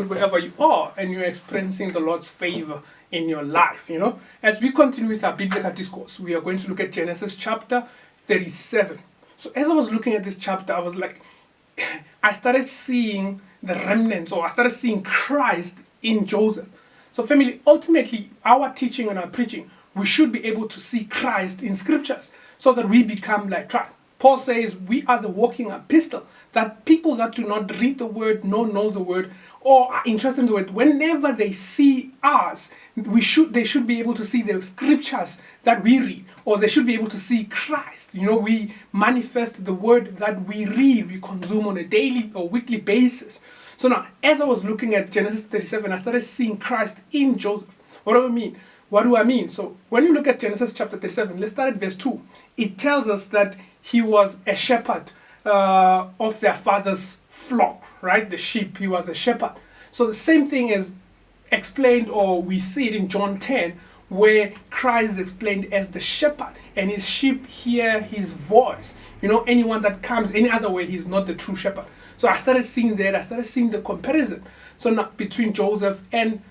wherever you are and you're experiencing the Lord's favor in your life. As we continue with our biblical discourse, we are going to look at Genesis chapter 37. So as I was looking at this chapter, I was like, I started seeing the remnants, or I started seeing Christ in Joseph. So family, ultimately, our teaching and our preaching, we should be able to see Christ in scriptures so that we become like Christ. Paul says we are the walking epistle, that people that do not read the word, know the word, or are interested in the word, whenever they see us, they should be able to see the scriptures that we read, or they should be able to see Christ. We manifest the word that we read, we consume on a daily or weekly basis. So now, as I was looking at Genesis 37, I started seeing Christ in Joseph. What do I mean? What do I mean? So when you look at Genesis chapter 37, let's start at verse 2. It tells us that he was a shepherd of their father's flock, right? The sheep, he was a shepherd. So the same thing is explained, or we see it in John 10, where Christ is explained as the shepherd, and his sheep hear his voice. Anyone that comes any other way, he's not the true shepherd. So I started seeing that, I started seeing the comparison. So now between Joseph and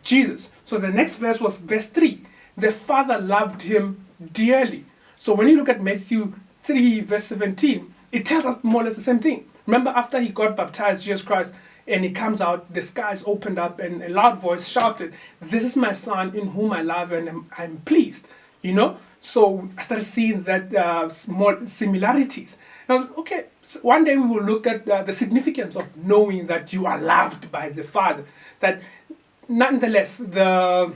Jesus. So the next verse was verse 3. The father loved him dearly. So when you look at Matthew 3 verse 17, it tells us more or less the same thing. Remember, after he got baptized, Jesus Christ, and he comes out, the skies opened up and a loud voice shouted, "This is my son in whom I love and I'm pleased." So I started seeing that small similarities. And I was like, okay, so one day we will look at the significance of knowing that you are loved by the Father. That nonetheless, the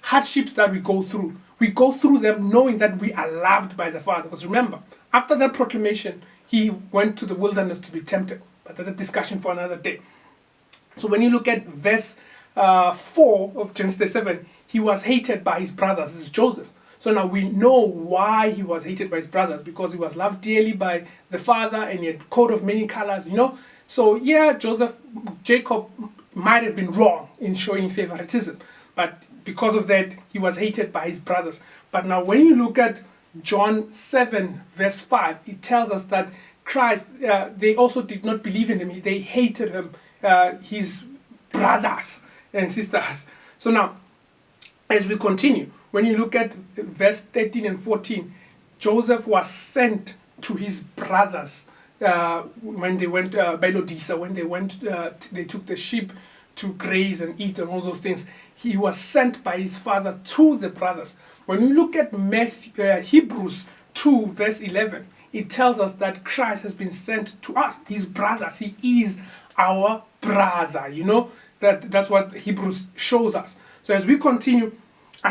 hardships that we go through them knowing that we are loved by the Father. Because remember, after that proclamation, he went to the wilderness to be tempted. But that's a discussion for another day. So when you look at verse 4 of Genesis 37, he was hated by his brothers. This is Joseph. So now we know why he was hated by his brothers, because he was loved dearly by the father and he had a coat of many colors, So yeah, Jacob might have been wrong in showing favoritism, but because of that, he was hated by his brothers. But now when you look at John 7 verse 5, it tells us that Christ, they also did not believe in him. They hated him, his brothers and sisters. So now, as we continue, when you look at verse 13 and 14, Joseph was sent to his brothers when they went by Lodisa, when they took the sheep to graze and eat and all those things. He was sent by his father to the brothers. When you look at Hebrews 2 verse 11, it tells us that Christ has been sent to us, his brothers. He is our brother. That's what Hebrews shows us. So as we continue,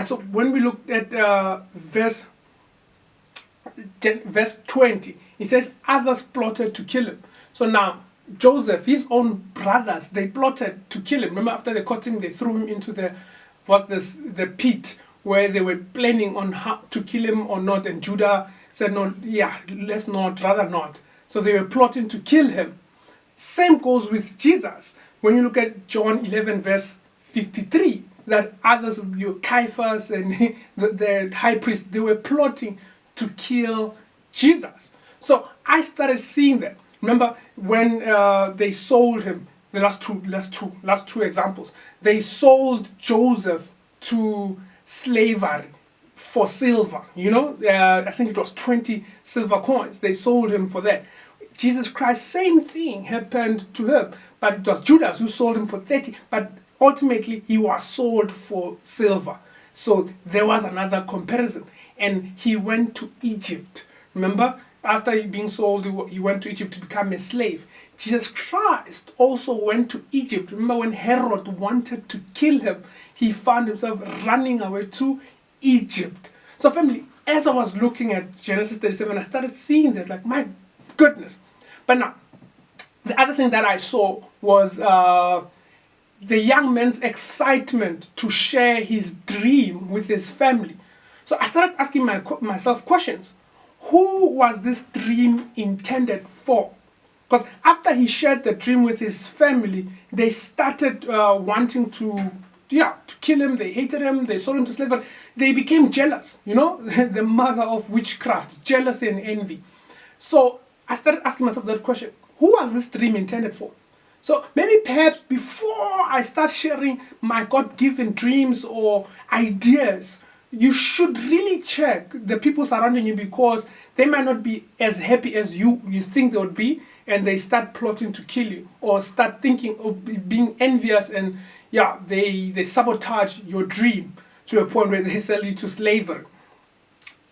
so when we look at verse 20, it says others plotted to kill him. So now Joseph, his own brothers, they plotted to kill him. Remember, after they caught him, they threw him into the pit where they were planning on how to kill him or not. And Judah said, no, let's not, rather not. So they were plotting to kill him. Same goes with Jesus. When you look at John 11 verse 53, that others, Caiaphas and the high priest, they were plotting to kill Jesus. So I started seeing that. Remember when they sold him, the last two examples, they sold Joseph to slavery for silver. I think it was 20 silver coins. They sold him for that. Jesus Christ, same thing happened to him, but it was Judas who sold him for 30. But ultimately, he was sold for silver. So there was another comparison. And he went to Egypt. Remember, after being sold, he went to Egypt to become a slave. Jesus Christ also went to Egypt. Remember when Herod wanted to kill him, he found himself running away to Egypt. So family, as I was looking at Genesis 37, I started seeing that, like, my goodness. But now, the other thing that I saw was the young man's excitement to share his dream with his family. So I started asking myself questions. Who was this dream intended for? Because after he shared the dream with his family, they started wanting to kill him. They hated him. They sold him to slavery. They became jealous, the mother of witchcraft, jealousy and envy. So I started asking myself that question. Who was this dream intended for? So maybe perhaps before I start sharing my God-given dreams or ideas, you should really check the people surrounding you, because they might not be as happy as you think they would be, and they start plotting to kill you, or start thinking of being envious, and yeah, they sabotage your dream to a point where they sell you to slavery.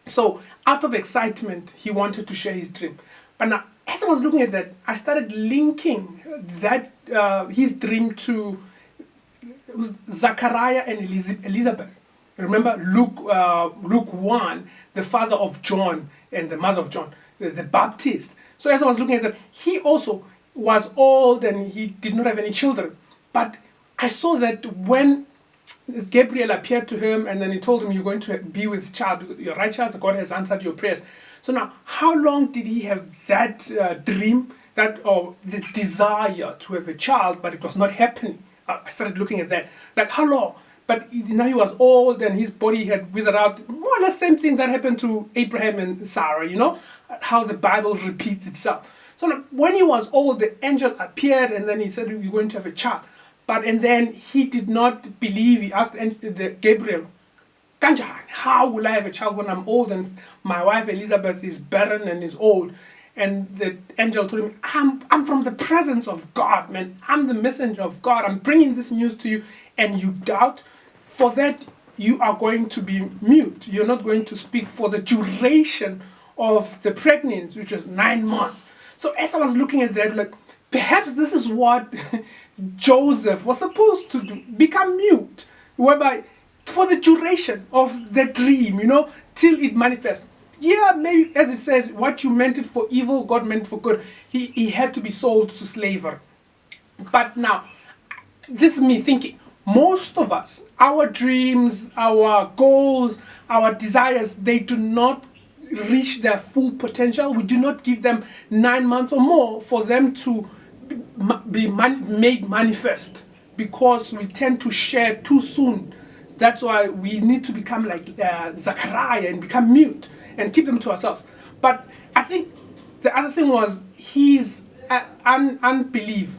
So out of excitement, he wanted to share his dream. But now, as I was looking at that, I started linking that his dream to Zachariah and Elizabeth. Remember Luke 1, the father of John and the mother of John, the Baptist. So as I was looking at that, he also was old and he did not have any children. But I saw that when Gabriel appeared to him and then he told him, you're going to be with child, you're righteous, God has answered your prayers. So now, how long did he have that dream, that or the desire to have a child, but it was not happening? I started looking at that, like how long? But now he was old and his body had withered out. More or less same thing that happened to Abraham and Sarah, how the Bible repeats itself. So now, when he was old, the angel appeared and then he said, you're going to have a child. And then he did not believe. He asked the Gabriel, Kanjan, how will I have a child when I'm old and my wife Elizabeth is barren and is old? And the angel told him, I'm from the presence of God, man. I'm the messenger of God. I'm bringing this news to you, and you doubt. For that, you are going to be mute. You're not going to speak for the duration of the pregnancy, which was 9 months. So as I was looking at that, like, perhaps this is what Joseph was supposed to do, become mute, whereby for the duration of the dream, till it manifests. Yeah, maybe as it says, what you meant it for evil, God meant for good. He had to be sold to slavery. But now, this is me thinking, most of us, our dreams, our goals, our desires, they do not reach their full potential. We do not give them 9 months or more for them to be made manifest, because we tend to share too soon. That's why we need to become like Zachariah and become mute and keep them to ourselves. But I think the other thing was his unbelief